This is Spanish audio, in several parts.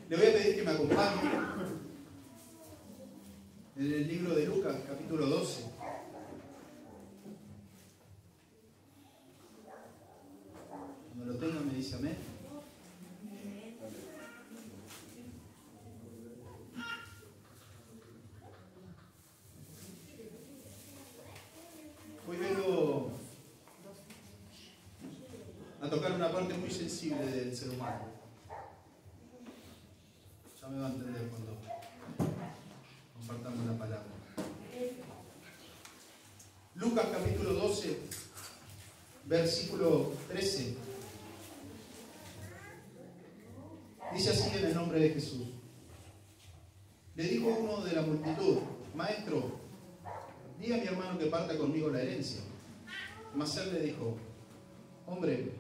Le voy a pedir que me acompañe en el libro de Lucas, capítulo 12. Cuando lo tenga me dice amén. Hoy vengo a tocar una parte muy sensible del ser humano. Ya me va a entender cuando compartamos la palabra. Lucas capítulo 12, versículo 13. Dice así en el nombre de Jesús. Le dijo uno de la multitud: Maestro, diga a mi hermano que parta conmigo la herencia. Mas él le dijo: Hombre,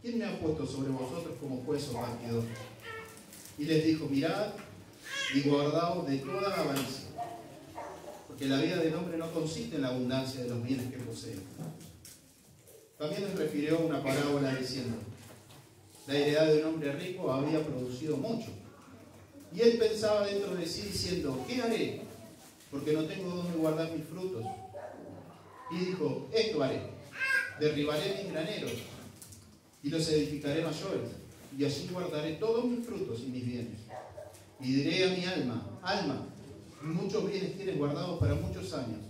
¿quién me ha puesto sobre vosotros como juez o partidor? Y les dijo: Mirad y guardaos de toda avaricia, porque la vida del hombre no consiste en la abundancia de los bienes que posee. También les refirió una parábola diciendo: La heredad de un hombre rico había producido mucho. Y él pensaba dentro de sí diciendo: ¿Qué haré? Porque no tengo donde guardar mis frutos. Y dijo: Esto haré: derribaré mis graneros y los edificaré mayores, y allí guardaré todos mis frutos y mis bienes. Y diré a mi alma: Alma, muchos bienes tienes guardados para muchos años.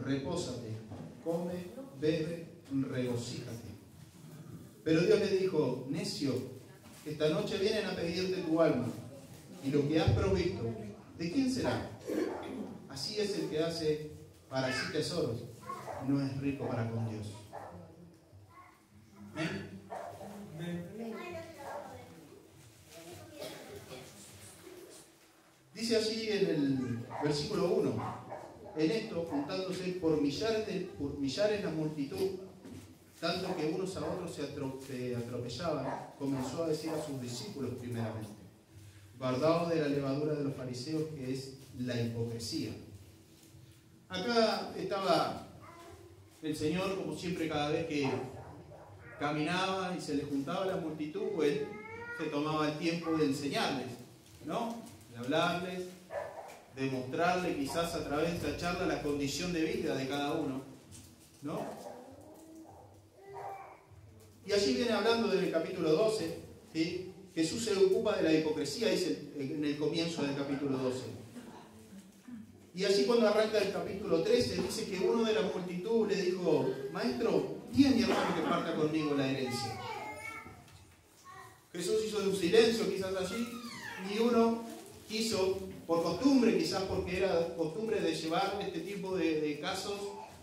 Repósate, come, bebe, regocíjate. Pero Dios le dijo: Necio, esta noche vienen a pedirte tu alma, y lo que has provisto, ¿de quién será? Así es el que hace para sí tesoros, y no es rico para con Dios. ¿Amén? Dice allí en el versículo 1: En esto, juntándose por millares la multitud, tanto que unos a otros se atropellaban, comenzó a decir a sus discípulos primeramente: Guardaos de la levadura de los fariseos, que es la hipocresía. Acá estaba el Señor, como siempre, cada vez que caminaba y se le juntaba la multitud, él se tomaba el tiempo de enseñarles, ¿no? De hablarles, de mostrarles quizás a través de esta charla la condición de vida de cada uno, ¿no? Y allí viene hablando del capítulo 12, ¿sí? Jesús se ocupa de la hipocresía, dice en el comienzo del capítulo 12. Y allí cuando arranca el capítulo 13, dice que uno de la multitud le dijo: Maestro, diga a mi hermano que parta conmigo la herencia. Jesús hizo un silencio quizás allí, y uno quiso, por costumbre, quizás porque era costumbre de llevar este tipo de casos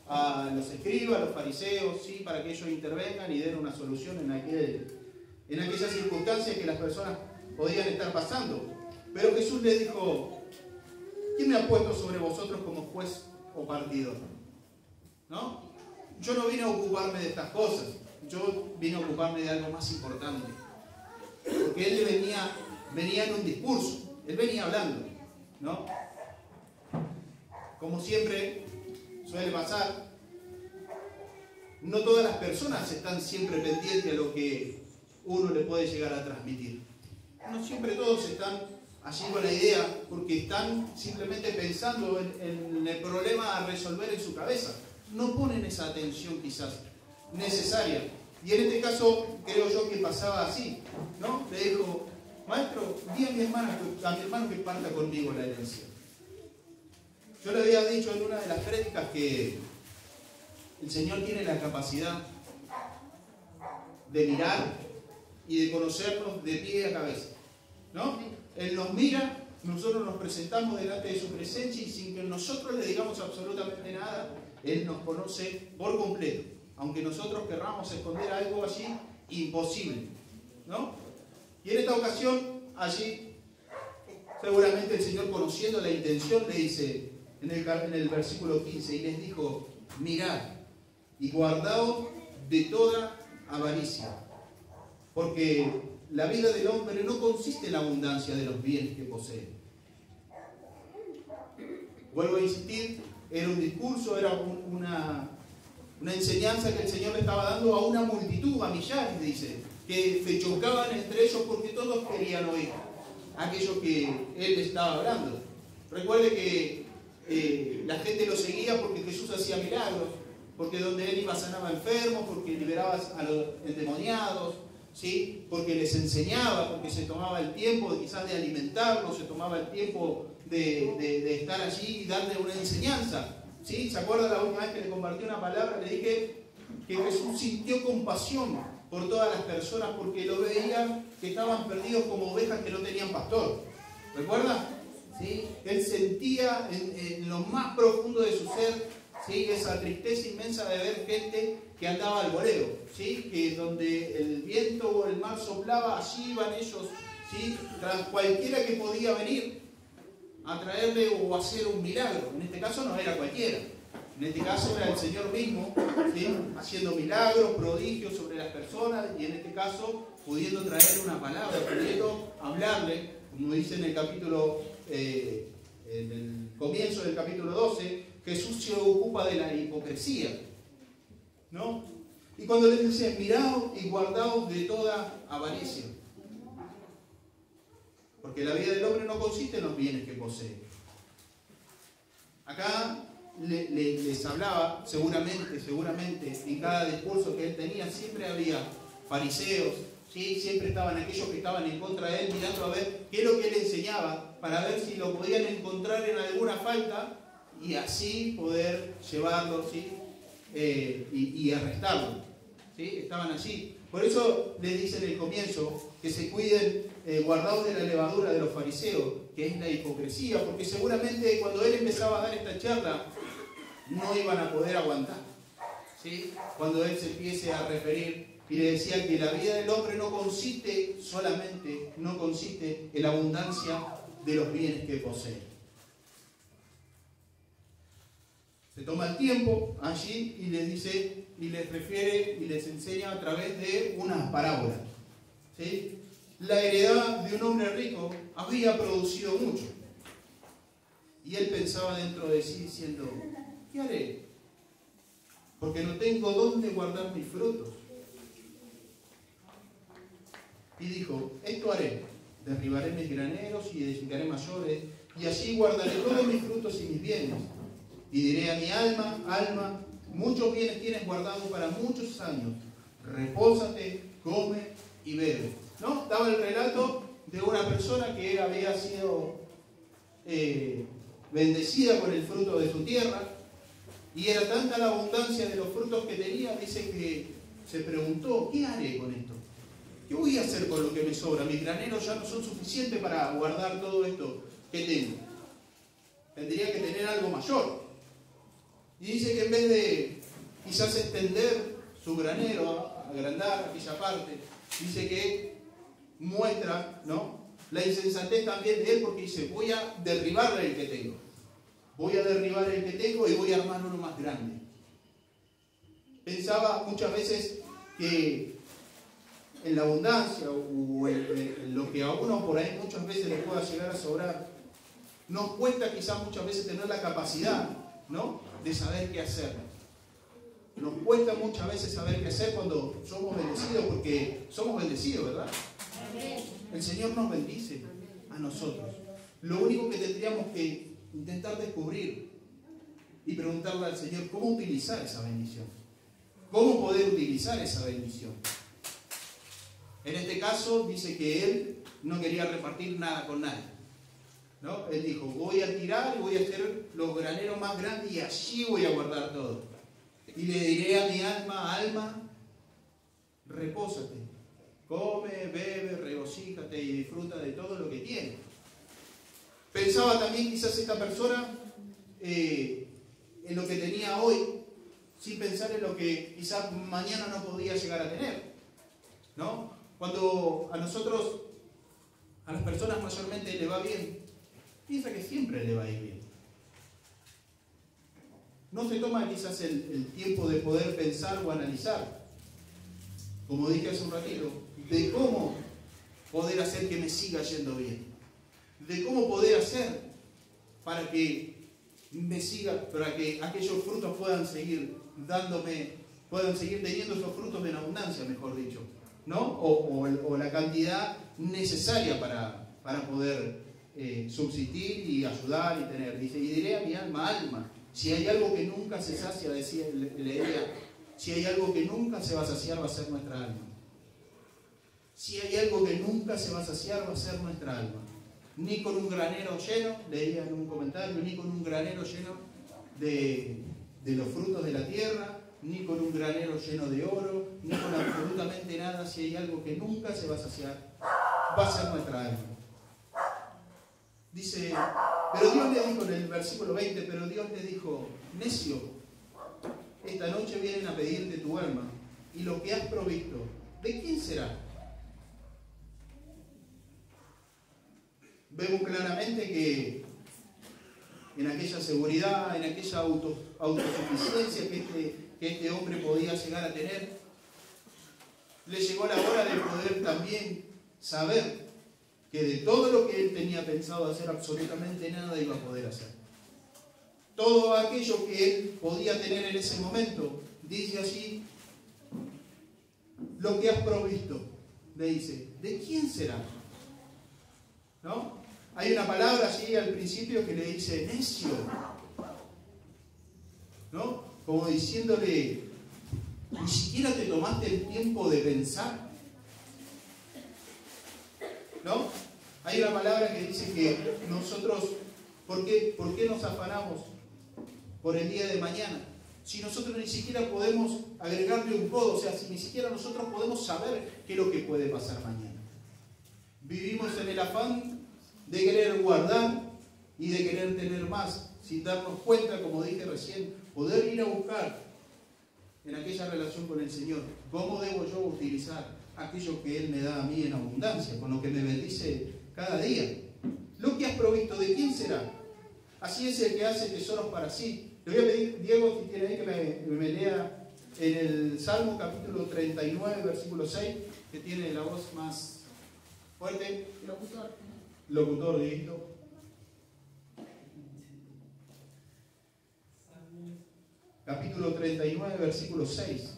a los escribas, a los fariseos, ¿sí? Para que ellos intervengan y den una solución en aquellas circunstancias que las personas podían estar pasando. Pero Jesús les dijo: ¿Quién me ha puesto sobre vosotros como juez o partidor? ¿No? Yo no vine a ocuparme de estas cosas, yo vine a ocuparme de algo más importante. Porque él venía en un discurso, él venía hablando, ¿no? Como siempre suele pasar, no todas las personas están siempre pendientes a lo que uno le puede llegar a transmitir. No siempre todos están allí con la idea, porque están simplemente pensando en el problema a resolver en su cabeza. No ponen esa atención quizás necesaria. Y en este caso creo yo que pasaba así, ¿no? Le dijo: Maestro, di a mi hermano que parta conmigo la herencia. Yo le había dicho en una de las prédicas que el Señor tiene la capacidad de mirar y de conocernos de pie a cabeza, ¿no? Él nos mira, nosotros nos presentamos delante de su presencia, y sin que nosotros le digamos absolutamente nada, Él nos conoce por completo. Aunque nosotros querramos esconder algo allí, imposible, ¿no? Y en esta ocasión, allí, seguramente el Señor, conociendo la intención, le dice en el versículo 15, y les dijo: Mirad y guardaos de toda avaricia, porque la vida del hombre no consiste en la abundancia de los bienes que posee. Vuelvo a insistir, era un discurso, era una enseñanza que el Señor le estaba dando a una multitud, a millares, dice, que se chocaban entre ellos porque todos querían oír. aquello que él estaba hablando. Recuerde que la gente lo seguía porque Jesús hacía milagros, porque donde él iba sanaba enfermos, porque liberaba a los endemoniados, ¿sí? Porque les enseñaba, porque se tomaba el tiempo quizás de alimentarlos, se tomaba el tiempo de estar allí y darle una enseñanza, ¿sí? ¿Se acuerda la última vez que le compartí una palabra? Le dije que Jesús sintió compasión por todas las personas porque lo veía que estaban perdidos como ovejas que no tenían pastor. ¿Recuerda? ¿Sí? Él sentía en lo más profundo de su ser, ¿sí? Esa tristeza inmensa de ver gente que andaba al voleo, ¿sí? Que donde el viento o el mar soplaba, allí iban ellos, ¿sí? Tras cualquiera que podía venir a traerle o hacer un milagro. En este caso no era cualquiera, en este caso era el Señor mismo, ¿sí? Haciendo milagros, prodigios sobre las personas, y en este caso pudiendo traerle una palabra, pudiendo hablarle, como dice en el capítulo, en el comienzo del capítulo 12, Jesús se ocupa de la hipocresía, ¿no? Y cuando les dice, miraos y guardaos de toda avaricia, porque la vida del hombre no consiste en los bienes que posee. Acá les hablaba, seguramente, en cada discurso que él tenía, siempre había fariseos, ¿sí? Siempre estaban aquellos que estaban en contra de él, mirando a ver qué es lo que él enseñaba, para ver si lo podían encontrar en alguna falta, y así poder llevarlo, ¿sí? Y arrestarlo, ¿sí? Estaban allí. Por eso les dice en el comienzo que se cuiden, guardados de la levadura de los fariseos, que es la hipocresía, porque seguramente cuando él empezaba a dar esta charla no iban a poder aguantar, ¿sí? Cuando él se empiece a referir y le decía que la vida del hombre no consiste en la abundancia de los bienes que posee. Se toma el tiempo allí y les dice, y les refiere y les enseña a través de unas parábolas, ¿sí? La heredad de un hombre rico había producido mucho. Y él pensaba dentro de sí diciendo, ¿qué haré? Porque no tengo dónde guardar mis frutos. Y dijo, esto haré, derribaré mis graneros y edificaré mayores, y allí guardaré todos mis frutos y mis bienes. Y diré a mi alma, alma, muchos bienes tienes guardados para muchos años. Repósate, come y bebe. ¿No? Daba el relato de una persona que había sido bendecida con el fruto de su tierra, y era tanta la abundancia de los frutos que tenía, dice que se preguntó, ¿qué haré con esto? ¿Qué voy a hacer con lo que me sobra? Mis graneros ya no son suficientes para guardar todo esto que tengo. Tendría que tener algo mayor. Y dice que en vez de quizás extender su granero, agrandar aquella parte, dice que muestra, ¿no?, la insensatez también de él, porque dice, voy a derribar el que tengo. Voy a derribar el que tengo y voy a armar uno más grande. Pensaba muchas veces que en la abundancia o en lo que a uno por ahí muchas veces le pueda llegar a sobrar, nos cuesta quizás muchas veces tener la capacidad, ¿no?, de saber qué hacer. Nos cuesta muchas veces saber qué hacer cuando somos bendecidos, porque somos bendecidos, ¿verdad? El Señor nos bendice a nosotros. Lo único que tendríamos que intentar descubrir y preguntarle al Señor cómo utilizar esa bendición. ¿Cómo poder utilizar esa bendición? En este caso dice que él no quería repartir nada con nadie, ¿no? Él dijo, voy a tirar y voy a hacer los graneros más grandes y allí voy a guardar todo. Y le diré a mi alma, alma, repósate, come, bebe, regocíjate y disfruta de todo lo que tienes. Pensaba también quizás esta persona en lo que tenía hoy, sin pensar en lo que quizás mañana no podía llegar a tener, ¿no? Cuando a nosotros, a las personas mayormente le va bien, piensa que siempre le va a ir bien. No se toma quizás el tiempo de poder pensar o analizar, como dije hace un ratito, de cómo poder hacer que me siga yendo bien, de cómo poder hacer para que me siga, para que aquellos frutos puedan seguir dándome, puedan seguir teniendo esos frutos en abundancia, mejor dicho, ¿no? O la cantidad necesaria para poder subsistir y ayudar y tener. Dice, y diré a mi alma, alma, si hay algo que nunca se sacia, leía, si hay algo que nunca se va a saciar, va a ser nuestra alma. Si hay algo que nunca se va a saciar, va a ser nuestra alma. Ni con un granero lleno, leía en un comentario, ni con un granero lleno de los frutos de la tierra, ni con un granero lleno de oro, ni con absolutamente nada. Si hay algo que nunca se va a saciar, va a ser nuestra alma. Dice, pero Dios le dijo en el versículo 20, pero Dios le dijo, necio, esta noche vienen a pedirte tu alma, y lo que has provisto, ¿de quién será? Vemos claramente que en aquella seguridad, en aquella autosuficiencia que este hombre podía llegar a tener, le llegó la hora de poder también saber que de todo lo que él tenía pensado hacer, absolutamente nada iba a poder hacer. Todo aquello que él podía tener en ese momento, dice allí, lo que has provisto, le dice, ¿de quién será? ¿No? Hay una palabra allí al principio que le dice necio, ¿no? Como diciéndole, ni siquiera te tomaste el tiempo de pensar, ¿no? Hay una palabra que dice que nosotros, ¿por qué nos afanamos por el día de mañana? Si nosotros ni siquiera podemos agregarle un codo, o sea, si ni siquiera nosotros podemos saber qué es lo que puede pasar mañana. Vivimos en el afán de querer guardar y de querer tener más, sin darnos cuenta, como dije recién, poder ir a buscar en aquella relación con el Señor, cómo debo yo utilizar aquello que Él me da a mí en abundancia, con lo que me bendice cada día. Lo que has provisto, ¿de quién será? Así es el que hace tesoros para sí. Le voy a pedir, Diego, si tiene ahí, que me lea en el Salmo capítulo 39, versículo 6, que tiene la voz más fuerte. Locutor, Dieguito. Capítulo 39, versículo 6.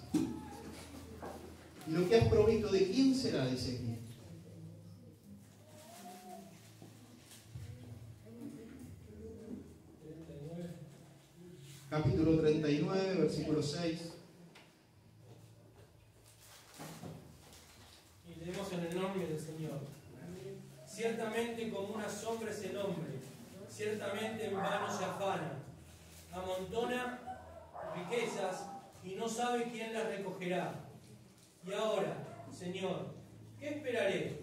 Y lo que has provisto, ¿de quién será? Dice aquí. Capítulo 39, versículo 6. Y leemos en el nombre del Señor. Ciertamente como una sombra es el hombre, ciertamente en vano se afana, amontona riquezas y no sabe quién las recogerá. Y ahora, Señor, ¿qué esperaré?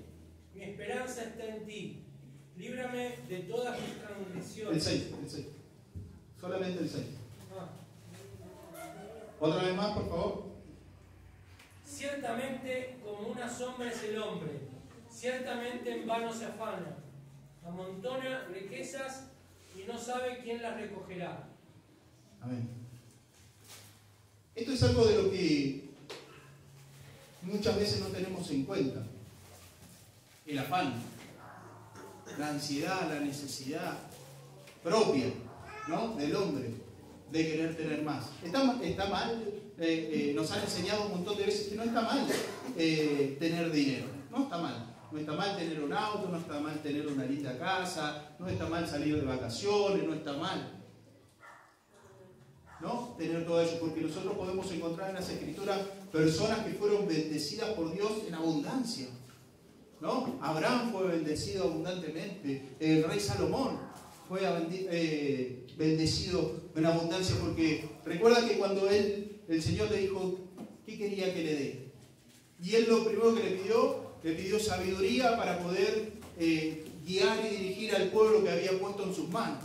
Mi esperanza está en ti. Líbrame de todas mis transgresiones. El 6. Solamente el 6. Otra vez más, por favor. Ciertamente como una sombra es el hombre, ciertamente en vano se afana, amontona riquezas y no sabe quién las recogerá. Amén. Esto es algo de lo que muchas veces no tenemos en cuenta. El afán, la ansiedad, la necesidad propia, ¿no?, del hombre de querer tener más. Está mal, nos han enseñado un montón de veces que no está mal tener dinero. No está mal. No está mal tener un auto, no está mal tener una linda casa, no está mal salir de vacaciones, no está mal, ¿no?, tener todo eso, porque nosotros podemos encontrar en las Escrituras personas que fueron bendecidas por Dios en abundancia, ¿no? Abraham fue bendecido abundantemente, el rey Salomón fue bendecido en abundancia, porque recuerda que cuando el Señor le dijo qué quería que le dé, y él lo primero que le pidió sabiduría para poder guiar y dirigir al pueblo que había puesto en sus manos.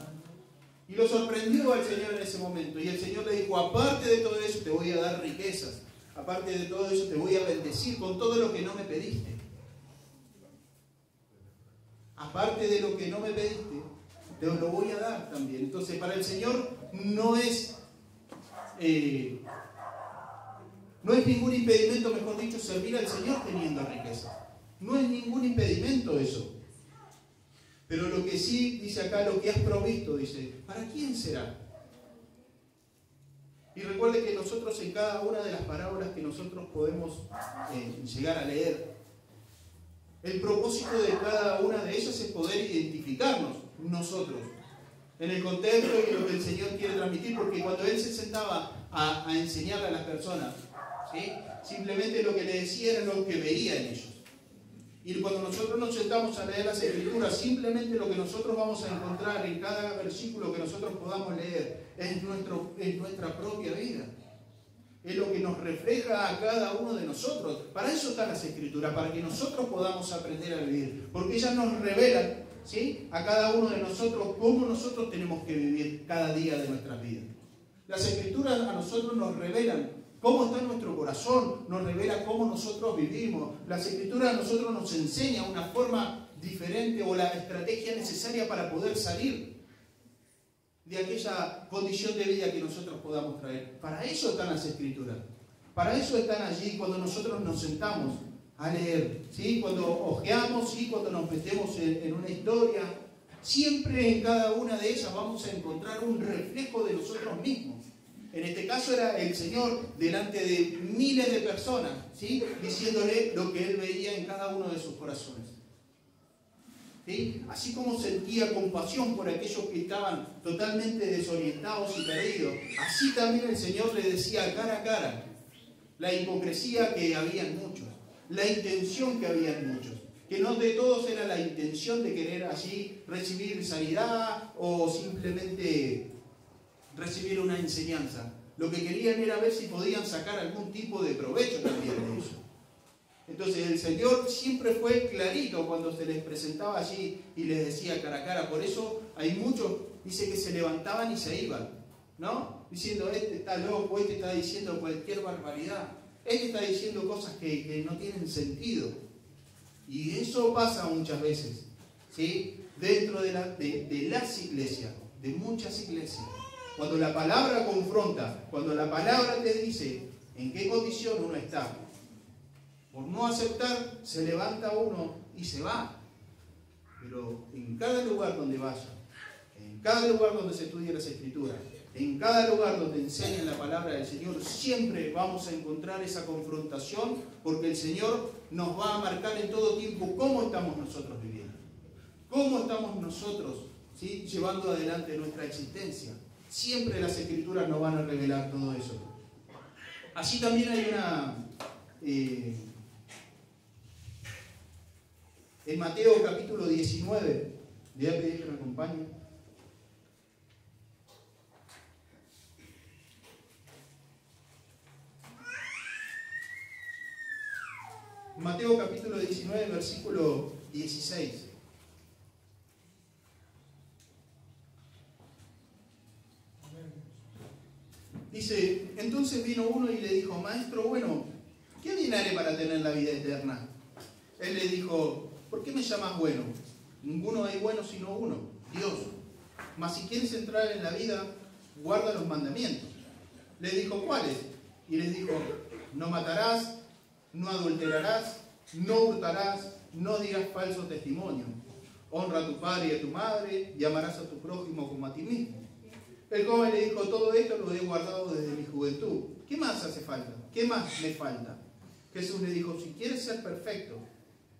Y lo sorprendió al Señor en ese momento. Y el Señor le dijo, aparte de todo eso te voy a dar riquezas. Aparte de todo eso te voy a bendecir con todo lo que no me pediste. Aparte de lo que no me pediste, te lo voy a dar también. Entonces para el Señor no es ningún impedimento, mejor dicho, servir al Señor teniendo riquezas. No es ningún impedimento eso. Pero lo que sí dice acá, lo que has provisto, dice, ¿para quién será? Y recuerde que nosotros en cada una de las parábolas que nosotros podemos llegar a leer, El propósito de cada una de ellas es poder identificarnos nosotros en el contexto y lo que el Señor quiere transmitir, porque cuando Él se sentaba a enseñarle a las personas, ¿sí?, simplemente lo que le decía era lo que veía en ellos. Y cuando nosotros nos sentamos a leer las Escrituras, simplemente lo que nosotros vamos a encontrar en cada versículo que nosotros podamos leer es nuestra propia vida. Es lo que nos refleja a cada uno de nosotros. Para eso están las Escrituras, para que nosotros podamos aprender a vivir. Porque ellas nos revelan, ¿sí?, a cada uno de nosotros cómo nosotros tenemos que vivir cada día de nuestras vidas. Las Escrituras a nosotros nos revelan cómo está nuestro corazón, nos revela cómo nosotros vivimos. Las Escrituras a nosotros nos enseñan una forma diferente o la estrategia necesaria para poder salir de aquella condición de vida que nosotros podamos traer. Para eso están las Escrituras. Para eso están allí cuando nosotros nos sentamos a leer, ¿sí?, cuando hojeamos, ¿sí?, cuando nos metemos en una historia. Siempre en cada una de ellas vamos a encontrar un reflejo de nosotros mismos. En este caso era el Señor delante de miles de personas, ¿sí?, diciéndole lo que Él veía en cada uno de sus corazones. ¿Sí? Así como sentía compasión por aquellos que estaban totalmente desorientados y perdidos, así también el Señor le decía cara a cara la hipocresía que había en muchos, la intención que había en muchos, que no de todos era la intención de querer allí recibir sanidad o simplemente recibir una enseñanza. Lo que querían era ver si podían sacar algún tipo de provecho también de eso. Entonces el Señor siempre fue clarito cuando se les presentaba allí y les decía cara a cara. Por eso hay muchos, dice, que se levantaban y se iban, ¿no? Diciendo, este está loco, este está diciendo cualquier barbaridad, este está diciendo cosas que no tienen sentido. Y eso pasa muchas veces, ¿sí?, dentro de las iglesias, de muchas iglesias. Cuando la palabra confronta, cuando la palabra te dice en qué condición uno está, por no aceptar, se levanta uno y se va. Pero en cada lugar donde vaya, en cada lugar donde se estudie las Escrituras, en cada lugar donde enseñen la palabra del Señor, siempre vamos a encontrar esa confrontación, porque el Señor nos va a marcar en todo tiempo cómo estamos nosotros viviendo, cómo estamos nosotros, ¿sí?, llevando adelante nuestra existencia. Siempre las Escrituras nos van a revelar todo eso. Así también hay una... en Mateo capítulo 19, le voy a pedir que me acompañe. Mateo capítulo 19, versículo 16. Dice, entonces vino uno y le dijo, maestro, bueno, ¿qué bien haré para tener la vida eterna? Él le dijo, ¿por qué me llamas bueno? Ninguno hay bueno sino uno, Dios. Mas si quieres entrar en la vida, guarda los mandamientos. Le dijo, ¿cuáles? Y les dijo, no matarás, no adulterarás, no hurtarás, no digas falso testimonio. Honra a tu padre y a tu madre, y amarás a tu prójimo como a ti mismo. El joven le dijo, todo esto lo he guardado desde mi juventud. ¿Qué más hace falta? ¿Qué más le falta? Jesús le dijo, si quieres ser perfecto,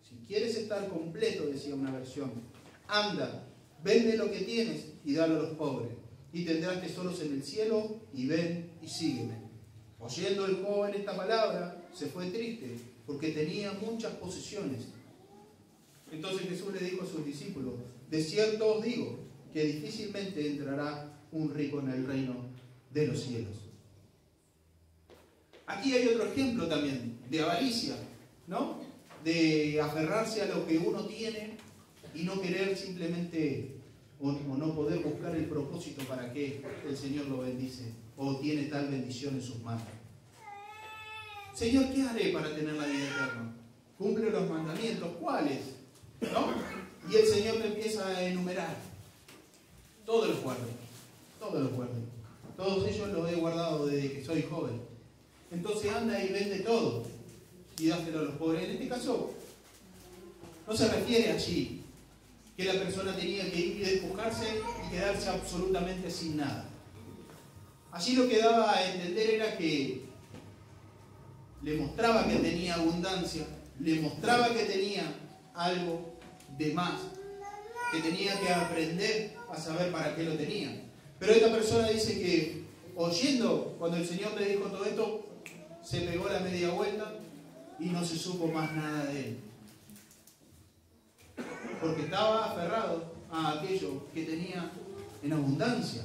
si quieres estar completo, decía una versión, anda, vende lo que tienes y dalo a los pobres, y tendrás tesoros en el cielo, y ven y sígueme. Oyendo el joven esta palabra, se fue triste, porque tenía muchas posesiones. Entonces Jesús le dijo a sus discípulos, de cierto os digo, que difícilmente entrará un rico en el reino de los cielos. Aquí hay otro ejemplo también de avaricia, ¿no? De aferrarse a lo que uno tiene y no querer simplemente o no poder buscar el propósito para que el Señor lo bendice o tiene tal bendición en sus manos. Señor, ¿qué haré para tener la vida eterna? Cumple los mandamientos, ¿cuáles? ¿No? Y el Señor le empieza a enumerar. Todos los guardo, todos los guardo. Todos ellos los he guardado desde que soy joven. Entonces anda y vende todo y dáselo a los pobres. En este caso, no se refiere allí que la persona tenía que ir y despojarse y quedarse absolutamente sin nada. Allí lo que daba a entender era que le mostraba que tenía abundancia, le mostraba que tenía algo de más, que tenía que aprender a saber para qué lo tenía. Pero esta persona dice que oyendo, cuando el Señor le dijo todo esto, se pegó la media vuelta y no se supo más nada de él. Porque estaba aferrado a aquello que tenía en abundancia.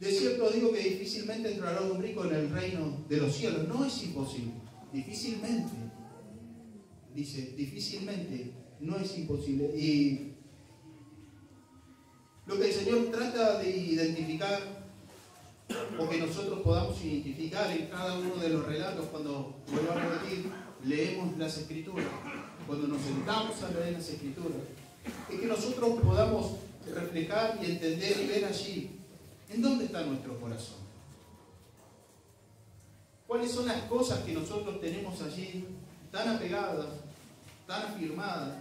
De cierto digo que difícilmente entrará un rico en el reino de los cielos. No es imposible. Difícilmente. Dice, difícilmente. No es imposible. Y lo que el Señor trata de identificar, o que nosotros podamos identificar en cada uno de los relatos, cuando, vuelvo a repetir, leemos las Escrituras, cuando nos sentamos a leer las Escrituras, es que nosotros podamos reflejar y entender y ver allí en dónde está nuestro corazón. ¿Cuáles son las cosas que nosotros tenemos allí tan apegadas, tan afirmadas,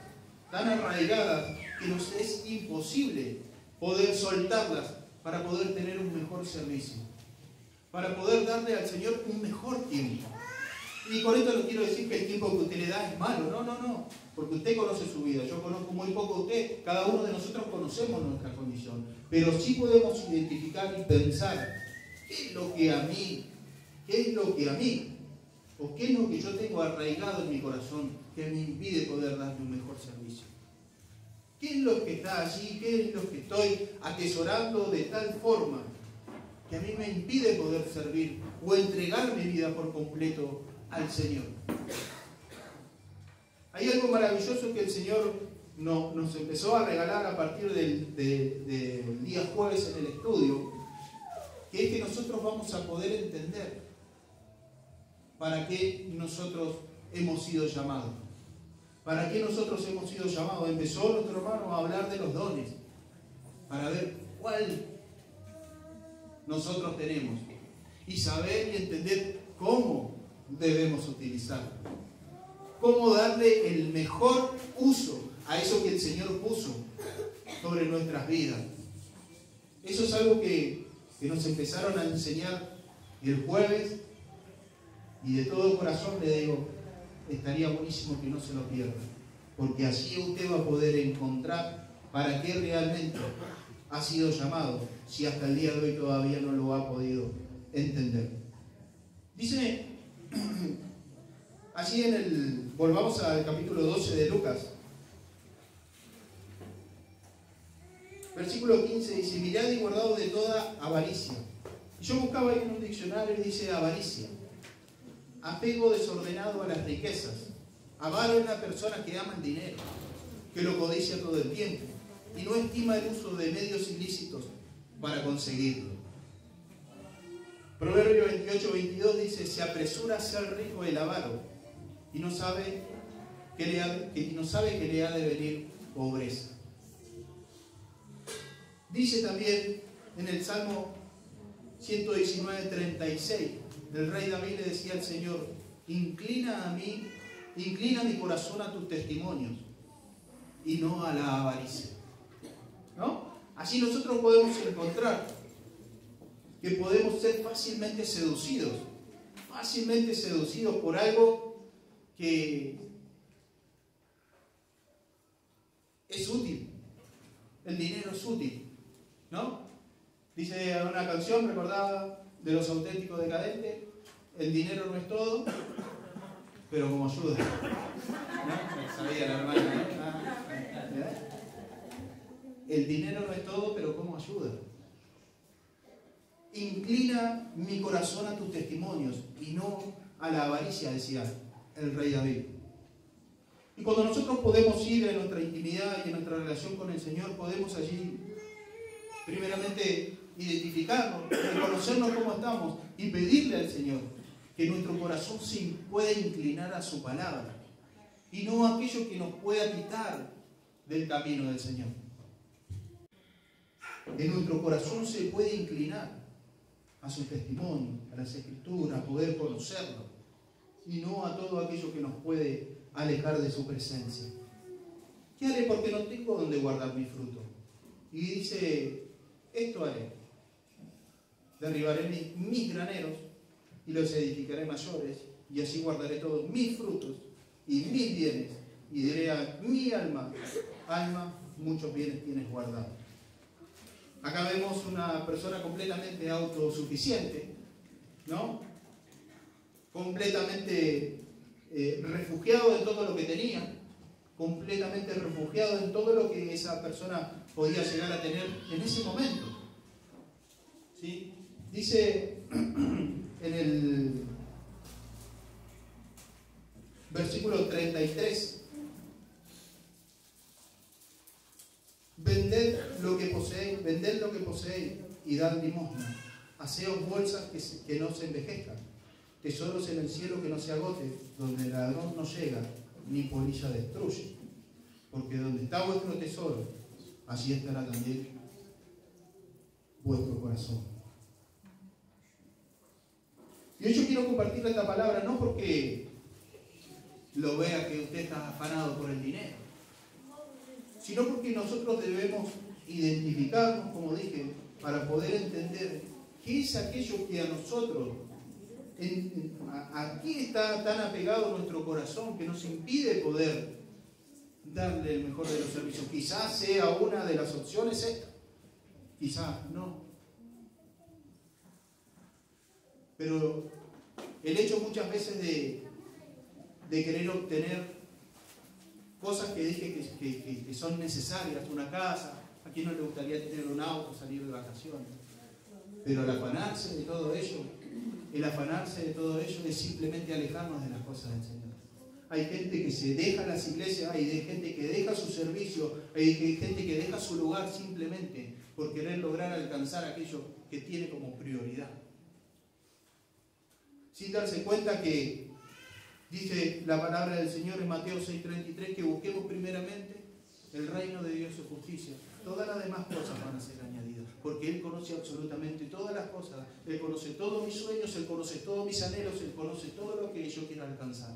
tan arraigadas, que nos es imposible poder soltarlas para poder tener un mejor servicio, para poder darle al Señor un mejor tiempo? Y con esto no quiero decir que el tiempo que usted le da es malo, no, porque usted conoce su vida, yo conozco muy poco a usted, cada uno de nosotros conocemos nuestra condición, pero sí podemos identificar y pensar qué es lo que a mí, o qué es lo que yo tengo arraigado en mi corazón que me impide poder darle un mejor servicio. ¿Qué es lo que está allí? ¿Qué es lo que estoy atesorando de tal forma que a mí me impide poder servir o entregar mi vida por completo al Señor? Hay algo maravilloso que el Señor nos empezó a regalar a partir del día jueves en el estudio, que es que nosotros vamos a poder entender para qué nosotros hemos sido llamados. ¿Para qué nosotros hemos sido llamados? Empezó nuestro hermano a hablar de los dones, para ver cuál nosotros tenemos y saber y entender cómo debemos utilizarlo. Cómo darle el mejor uso a eso que el Señor puso sobre nuestras vidas. Eso es algo que nos empezaron a enseñar el jueves, y de todo corazón le digo, estaría buenísimo que no se lo pierda, porque así usted va a poder encontrar para qué realmente ha sido llamado, si hasta el día de hoy todavía no lo ha podido entender. Dice allí volvamos al capítulo 12 de Lucas, versículo 15, dice: mirad y guardaos de toda avaricia. Y yo buscaba ahí en un diccionario y dice avaricia, apego desordenado a las riquezas. Avaro es una persona que ama el dinero, que lo codicia todo el tiempo y no estima el uso de medios ilícitos para conseguirlo. Proverbio 28:22 dice: se apresura a ser rico el avaro y no sabe que le ha de venir pobreza. Dice también en el Salmo 119:36, el rey David le decía al Señor: inclina mi corazón a tus testimonios y no a la avaricia. ¿No? Así nosotros podemos encontrar que podemos ser fácilmente seducidos por algo que es útil. El dinero es útil, ¿no? Dice una canción recordada de Los Auténticos Decadentes: el dinero no es todo, pero como ayuda. ¿No? Sabía la hermana, ¿no? El dinero no es todo, pero como ayuda. Inclina mi corazón a tus testimonios y no a la avaricia, decía el rey David. Y cuando nosotros podemos ir en nuestra intimidad y en nuestra relación con el Señor, podemos allí primeramente identificarnos, reconocernos cómo estamos y pedirle al Señor que nuestro corazón se pueda inclinar a su palabra y no a aquello que nos pueda quitar del camino del Señor. Que nuestro corazón se puede inclinar a su testimonio, a las Escrituras, a poder conocerlo y no a todo aquello que nos puede alejar de su presencia. ¿Qué haré? Porque no tengo donde guardar mi fruto. Y dice: esto haré: derribaré mis graneros y los edificaré mayores, y así guardaré todos mis frutos y mis bienes, y diré a mi alma, alma, muchos bienes tienes guardados. Acá vemos una persona completamente autosuficiente, ¿no? Completamente refugiado de todo lo que tenía, completamente refugiado en todo lo que esa persona podía llegar a tener en ese momento. ¿Sí? Dice en el versículo 33, vended lo que poseéis y dad limosna, haceos bolsas que no se envejezcan, tesoros en el cielo que no se agoten, donde el ladrón no llega ni polilla destruye, porque donde está vuestro tesoro, allí estará también vuestro corazón. Y hoy yo quiero compartir esta palabra no porque lo vea que usted está afanado por el dinero, sino porque nosotros debemos identificarnos, como dije, para poder entender qué es aquello que a nosotros, a qué está tan apegado nuestro corazón que nos impide poder darle el mejor de los servicios. Quizás sea una de las opciones esta, quizás no. Pero el hecho muchas veces de querer obtener cosas que dije que son necesarias, una casa, a quién no le gustaría tener un auto, salir de vacaciones, pero el afanarse de todo ello es simplemente alejarnos de las cosas del Señor. Hay gente que se deja las iglesias, hay gente que deja su servicio, hay gente que deja su lugar simplemente por querer lograr alcanzar aquello que tiene como prioridad. Sin darse cuenta que dice la palabra del Señor en Mateo 6:33 que busquemos primeramente el reino de Dios y su justicia. Todas las demás cosas van a ser añadidas, porque Él conoce absolutamente todas las cosas. Él conoce todos mis sueños, Él conoce todos mis anhelos, Él conoce todo lo que yo quiero alcanzar.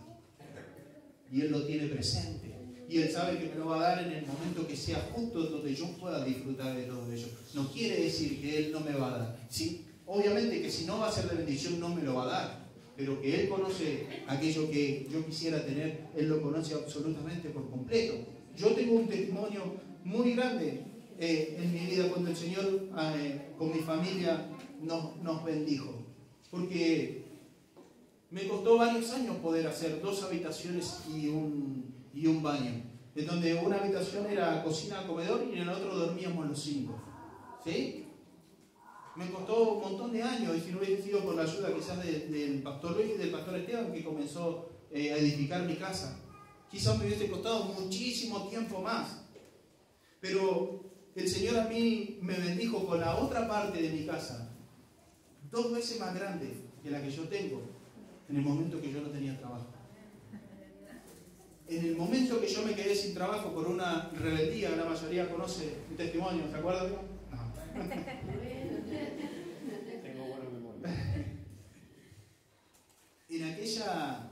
Y Él lo tiene presente. Y Él sabe que me lo va a dar en el momento que sea justo, donde yo pueda disfrutar de todo ello. No quiere decir que Él no me va a dar. ¿Sí? Obviamente que si no va a ser de bendición, no me lo va a dar. Pero que Él conoce aquello que yo quisiera tener, Él lo conoce absolutamente por completo. Yo tengo un testimonio muy grande en mi vida cuando el Señor con mi familia nos bendijo. Porque me costó varios años poder hacer 2 habitaciones y un baño. En donde una habitación era cocina, comedor y en el otro dormíamos los 5. ¿Sí? Me costó un montón de años, y si no hubiese sido por la ayuda quizás del pastor Luis y del pastor Esteban, que comenzó a edificar mi casa, quizás me hubiese costado muchísimo tiempo más. Pero el Señor a mí me bendijo con la otra parte de mi casa, 2 veces más grande que la que yo tengo, en el momento que yo no tenía trabajo. En el momento que yo me quedé sin trabajo por una rebeldía, la mayoría conoce mi testimonio, ¿se acuerdan? No. En aquella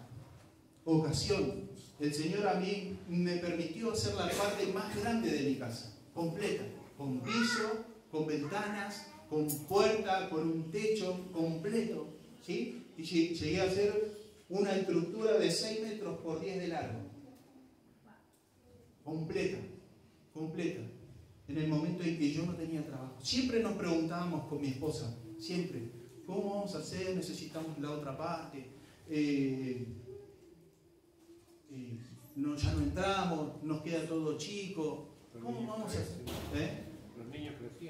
ocasión, el Señor a mí me permitió hacer la parte más grande de mi casa, completa, con piso, con ventanas, con puerta, con un techo completo, ¿sí? Y llegué a hacer una estructura de 6 metros por 10 de largo, completa, en el momento en que yo no tenía trabajo. Siempre nos preguntábamos con mi esposa, siempre, ¿cómo vamos a hacer? Necesitamos la otra parte. Ya no entramos, nos queda todo chico. ¿Cómo vamos a hacer?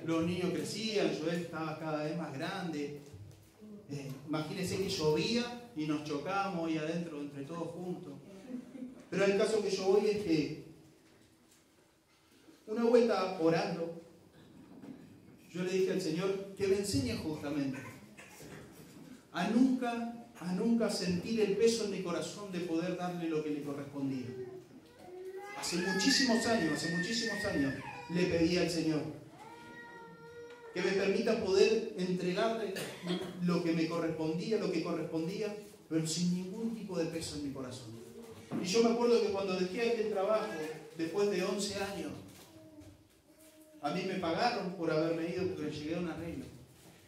Los niños crecían, Joel estaba cada vez más grande. Imagínense que llovía y nos chocábamos ahí adentro entre todos juntos. Pero el caso que yo voy es que una vuelta orando, yo le dije al Señor que me enseñe justamente a nunca sentir el peso en mi corazón de poder darle lo que le correspondía. Hace muchísimos años le pedí al Señor que me permita poder entregarle lo que me correspondía, pero sin ningún tipo de peso en mi corazón. Y yo me acuerdo que cuando dejé aquel trabajo, después de 11 años, a mí me pagaron por haberme ido porque llegué a un arreglo.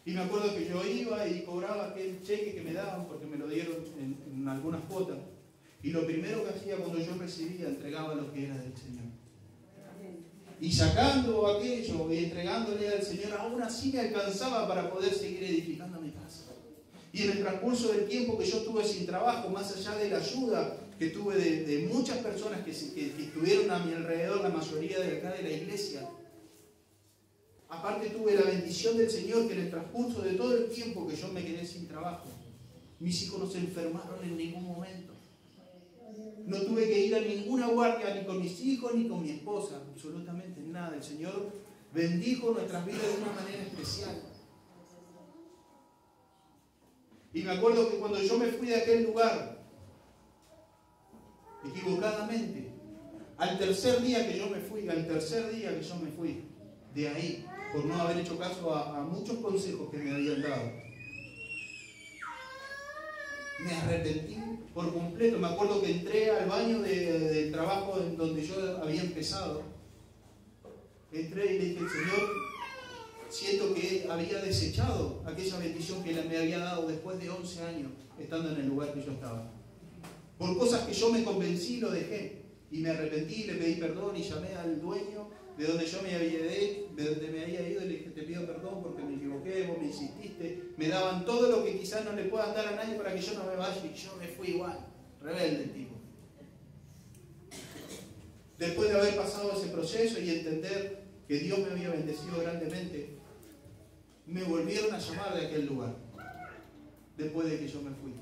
Y me acuerdo que yo iba y cobraba aquel cheque que me daban porque me lo dieron en algunas cuotas. Y lo primero que hacía cuando yo recibía, entregaba lo que era del Señor. Y sacando aquello y entregándole al Señor, aún así me alcanzaba para poder seguir edificando mi casa. Y en el transcurso del tiempo que yo estuve sin trabajo, más allá de la ayuda que tuve de muchas personas que estuvieron a mi alrededor, la mayoría de acá de la iglesia, aparte tuve la bendición del Señor que en el transcurso de todo el tiempo que yo me quedé sin trabajo, mis hijos no se enfermaron en ningún momento. No tuve que ir a ninguna guardia, ni con mis hijos, ni con mi esposa, absolutamente nada. El Señor bendijo nuestras vidas de una manera especial. Y me acuerdo que cuando yo me fui de aquel lugar, equivocadamente, al tercer día que yo me fui de ahí, por no haber hecho caso a muchos consejos que me habían dado, me arrepentí por completo. Me acuerdo que entré al baño del trabajo en donde yo había empezado. Entré y le dije, Señor, siento que había desechado aquella bendición que Él me había dado después de 11 años estando en el lugar que yo estaba. Por cosas que yo me convencí, lo dejé. Y me arrepentí, le pedí perdón y llamé al dueño de donde yo me había ido y le dije, te pido perdón porque me equivoqué, vos me insististe, me daban todo lo que quizás no le puedan dar a nadie para que yo no me vaya, y yo me fui igual, rebelde el tipo. Después de haber pasado ese proceso y entender que Dios me había bendecido grandemente, me volvieron a llamar de aquel lugar, después de que yo me fui.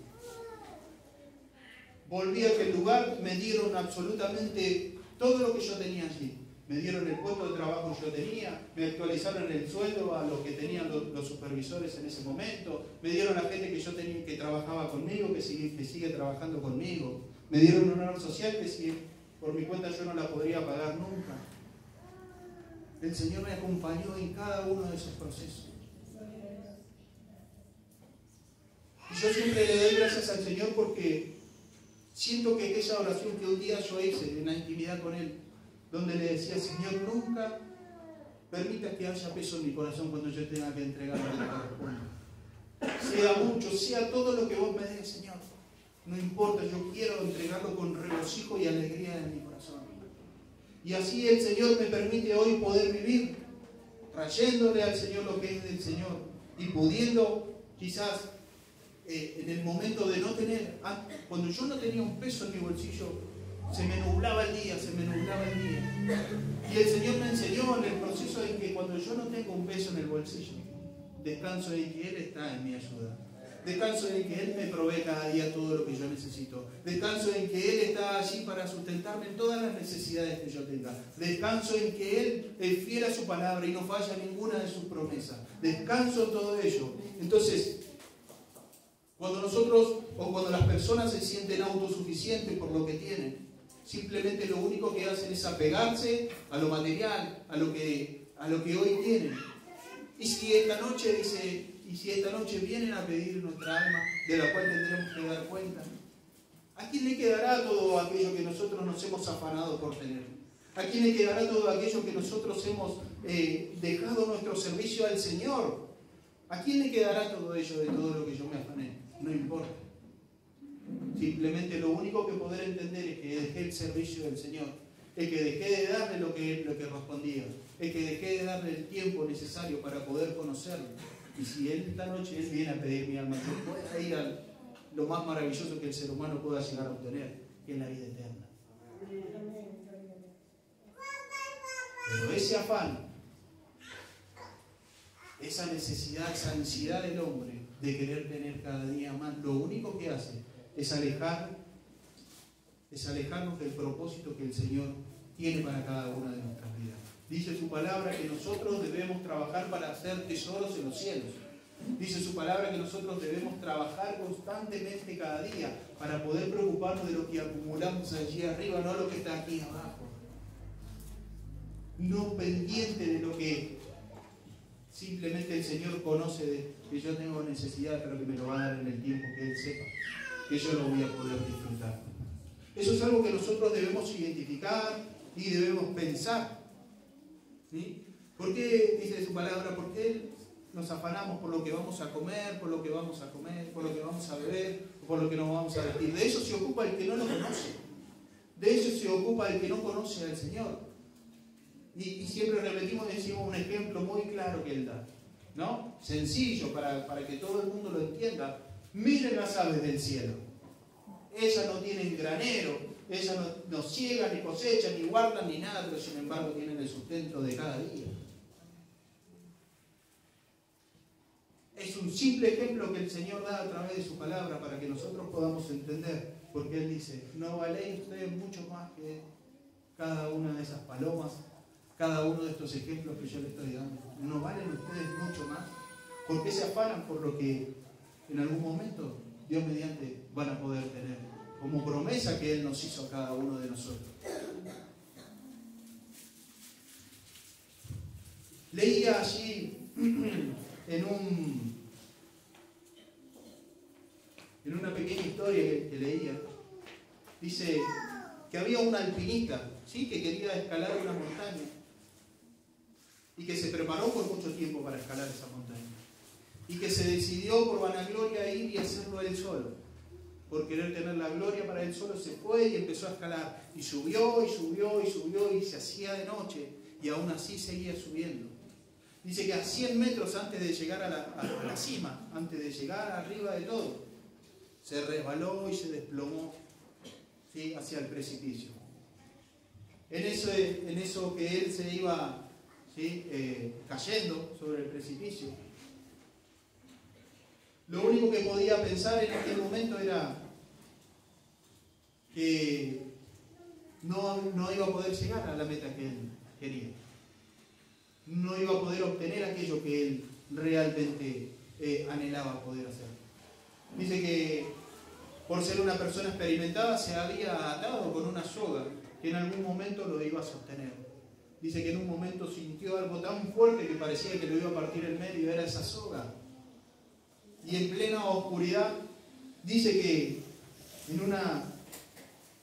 Volví a aquel lugar, me dieron absolutamente todo lo que yo tenía allí. Me dieron el puesto de trabajo que yo tenía, me actualizaron el sueldo a lo que tenían los supervisores en ese momento, me dieron a gente que yo tenía que trabajaba conmigo, que sigue trabajando conmigo, me dieron una honor social que si por mi cuenta yo no la podría pagar nunca. El Señor me acompañó en cada uno de esos procesos. Y yo siempre le doy gracias al Señor porque siento que aquella oración que un día yo hice en la intimidad con Él, donde le decía, Señor, nunca permita que haya peso en mi corazón cuando yo tenga que entregar lo que me corresponde. Sea mucho, sea todo lo que vos me des, Señor. No importa, yo quiero entregarlo con regocijo y alegría en mi corazón. Y así el Señor me permite hoy poder vivir, trayéndole al Señor lo que es del Señor y pudiendo quizás en el momento de no tener, cuando yo no tenía un peso en mi bolsillo, se me nublaba el día. Y el Señor me enseñó en el proceso en que cuando yo no tengo un peso en el bolsillo, descanso en que Él está en mi ayuda. Descanso en que Él me provee cada día todo lo que yo necesito. Descanso en que Él está allí para sustentarme en todas las necesidades que yo tenga. Descanso en que Él es fiel a su palabra y no falla ninguna de sus promesas. Descanso en todo ello. Entonces, cuando nosotros o cuando las personas se sienten autosuficientes por lo que tienen, simplemente lo único que hacen es apegarse a lo material, a lo que hoy tienen. Y si esta noche vienen a pedir nuestra alma, de la cual tendremos que dar cuenta, ¿a quién le quedará todo aquello que nosotros nos hemos afanado por tener? ¿A quién le quedará todo aquello que nosotros hemos dejado nuestro servicio al Señor? ¿A quién le quedará todo ello de todo lo que yo me afané? No importa. Simplemente lo único que poder entender es que dejé el servicio del Señor, es que dejé de darle lo que respondía, es que dejé de darle el tiempo necesario para poder conocerlo. Y si esta noche Él viene a pedir mi alma, yo pueda ir a lo más maravilloso que el ser humano pueda llegar a obtener, que es la vida eterna. Pero ese afán, esa necesidad, esa ansiedad del hombre de querer tener cada día más, lo único que hace es alejarnos del propósito que el Señor tiene para cada una de nuestras vidas. Dice su palabra que nosotros debemos trabajar para hacer tesoros en los cielos. Dice su palabra que nosotros debemos trabajar constantemente cada día para poder preocuparnos de lo que acumulamos allí arriba, no lo que está aquí abajo. No pendiente de lo que simplemente el Señor conoce de que yo tengo necesidad, pero que me lo va a dar en el tiempo que Él sepa que yo lo voy a poder disfrutar. Eso es algo que nosotros debemos identificar y debemos pensar. ¿Sí? ¿Por qué dice su palabra? Porque Él nos afanamos por lo que vamos a comer, por lo que vamos a comer, por lo que vamos a beber, por lo que nos vamos a vestir. De eso se ocupa el que no lo conoce. De eso se ocupa el que no conoce al Señor. Y siempre repetimos y decimos un ejemplo muy claro que Él da, ¿no? Sencillo para que todo el mundo lo entienda. Miren las aves del cielo. Ellas no tienen granero, ellas no ciegan, ni cosechan, ni guardan, ni nada, pero sin embargo tienen el sustento de cada día. Es un simple ejemplo que el Señor da a través de su palabra para que nosotros podamos entender, porque Él dice, ¿no valéis ustedes mucho más que cada una de esas palomas, cada uno de estos ejemplos que yo les estoy dando? ¿No valen ustedes mucho más? ¿Por qué se afanan por lo que en algún momento Dios mediante van a poder tener? Como promesa que Él nos hizo a cada uno de nosotros. Leía allí en una pequeña historia que leía, dice que había un alpinista, ¿sí?, que quería escalar una montaña y que se preparó por mucho tiempo para escalar esa montaña y que se decidió por vanagloria ir y hacerlo él solo. Por querer tener la gloria para él solo se fue y empezó a escalar y subió y subió y subió y se hacía de noche y aún así seguía subiendo. Dice que a 100 metros antes de llegar a la cima, antes de llegar arriba de todo, se resbaló y se desplomó, ¿sí?, hacia el precipicio. En eso que él se iba, ¿sí?, cayendo sobre el precipicio, lo único que podía pensar en aquel momento era que no iba a poder llegar a la meta que él quería. No iba a poder obtener aquello que él realmente anhelaba poder hacer. Dice que por ser una persona experimentada se había atado con una soga que en algún momento lo iba a sostener. Dice que en un momento sintió algo tan fuerte que parecía que lo iba a partir en medio, era esa soga. Y en plena oscuridad, dice que en una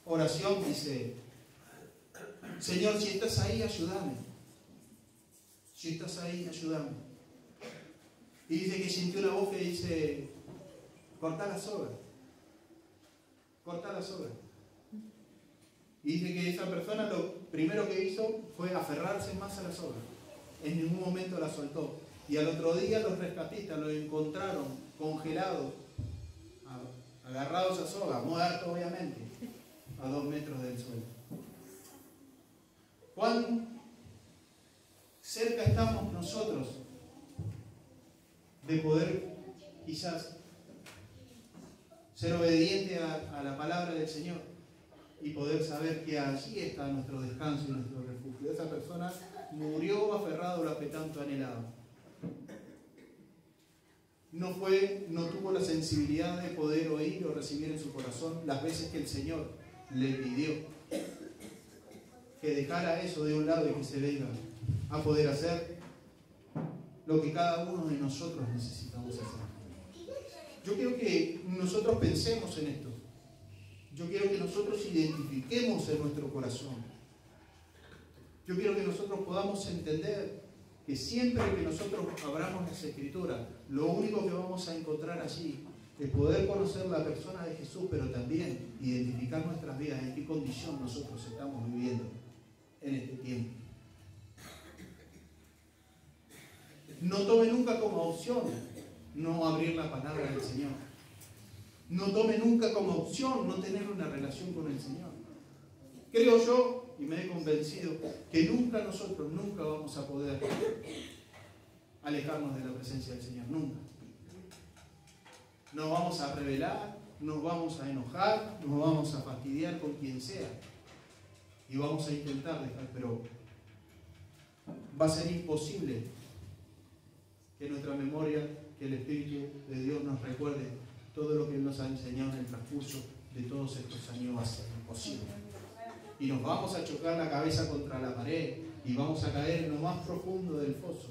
oración dice, Señor, si estás ahí, ayúdame. Si estás ahí, ayúdame. Y dice que sintió una voz que dice, cortá la soga. Cortá la soga. Y dice que esa persona lo primero que hizo fue aferrarse más a la soga. En ningún momento la soltó. Y al otro día los rescatistas lo encontraron congelado, agarrados a soga, muerto obviamente, a 2 metros del suelo. ¿Cuán cerca estamos nosotros de poder quizás ser obediente a la palabra del Señor y poder saber que allí está nuestro descanso y nuestro refugio? Esa persona murió aferrado a lo que tanto anhelaba. No tuvo la sensibilidad de poder oír o recibir en su corazón las veces que el Señor le pidió que dejara eso de un lado y que se venga a poder hacer lo que cada uno de nosotros necesitamos hacer. Yo quiero que nosotros pensemos en esto. Yo quiero que nosotros identifiquemos en nuestro corazón. Yo quiero que nosotros podamos entender que siempre que nosotros abramos las Escrituras, lo único que vamos a encontrar allí es poder conocer la persona de Jesús, pero también identificar nuestras vidas, en qué condición nosotros estamos viviendo en este tiempo. No tome nunca como opción no abrir la palabra del Señor. No tome nunca como opción no tener una relación con el Señor. Creo yo, y me he convencido, que nosotros nunca vamos a poder alejarnos de la presencia del Señor, nunca. Nos vamos a rebelar, nos vamos a enojar, nos vamos a fastidiar con quien sea y vamos a intentar dejar, pero va a ser imposible que nuestra memoria, que el Espíritu de Dios nos recuerde todo lo que Él nos ha enseñado en el transcurso de todos estos años. Va a ser imposible. Y nos vamos a chocar la cabeza contra la pared y vamos a caer en lo más profundo del pozo.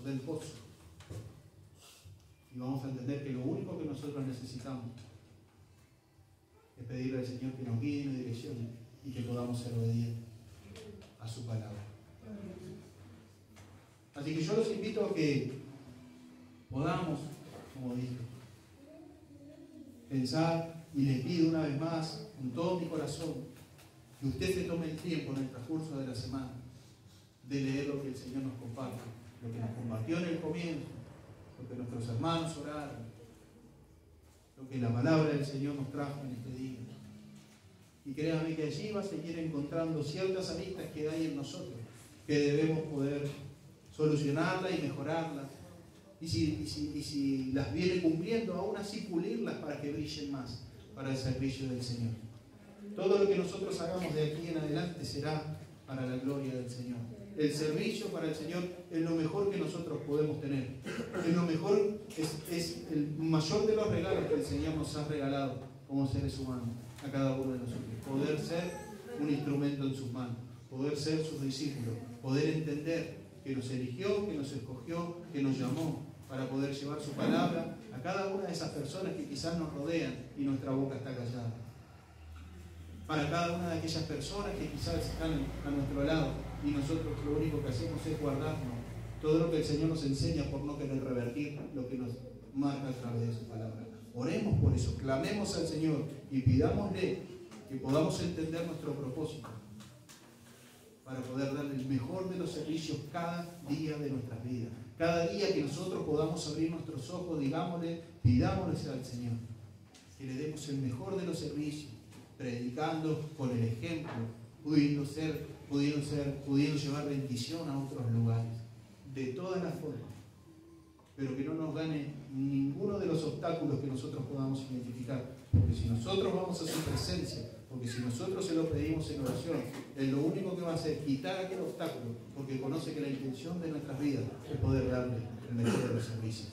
Y vamos a entender que lo único que nosotros necesitamos es pedirle al Señor que nos guíe y nos direccione y que podamos ser obedientes a su palabra. Así que yo los invito a que podamos, como dije, pensar, y le pido una vez más, con todo mi corazón, que usted se tome el tiempo en el transcurso de la semana de leer lo que el Señor nos comparte, lo que nos compartió en el comienzo, lo que nuestros hermanos oraron, lo que la palabra del Señor nos trajo en este día. Y créame que allí va a seguir encontrando ciertas aristas que hay en nosotros, que debemos poder solucionarla y mejorarla. Y si las viene cumpliendo, aún así pulirlas para que brillen más para el servicio del Señor. Todo lo que nosotros hagamos de aquí en adelante será para la gloria del Señor. El servicio para el Señor es lo mejor que nosotros podemos tener. Es lo mejor, es el mayor de los regalos que el Señor nos ha regalado como seres humanos a cada uno de nosotros. Poder ser un instrumento en sus manos, poder ser sus discípulos, poder entender que nos eligió, que nos escogió, que nos llamó para poder llevar su palabra a cada una de esas personas que quizás nos rodean y nuestra boca está callada. Para cada una de aquellas personas que quizás están a nuestro lado y nosotros lo único que hacemos es guardarnos todo lo que el Señor nos enseña por no querer revertir lo que nos marca a través de su palabra. Oremos por eso, clamemos al Señor y pidámosle que podamos entender nuestro propósito para poder darle el mejor de los servicios cada día de nuestras vidas. Cada día que nosotros podamos abrir nuestros ojos, digámosle, pidámosle al Señor que le demos el mejor de los servicios, predicando con el ejemplo, pudiendo llevar bendición a otros lugares, de todas las formas, pero que no nos gane ninguno de los obstáculos que nosotros podamos identificar, porque si nosotros vamos a su presencia, porque si nosotros se lo pedimos en oración, Él lo único que va a hacer es quitar aquel obstáculo, porque conoce que la intención de nuestras vidas es poder darle el mejor de los servicios.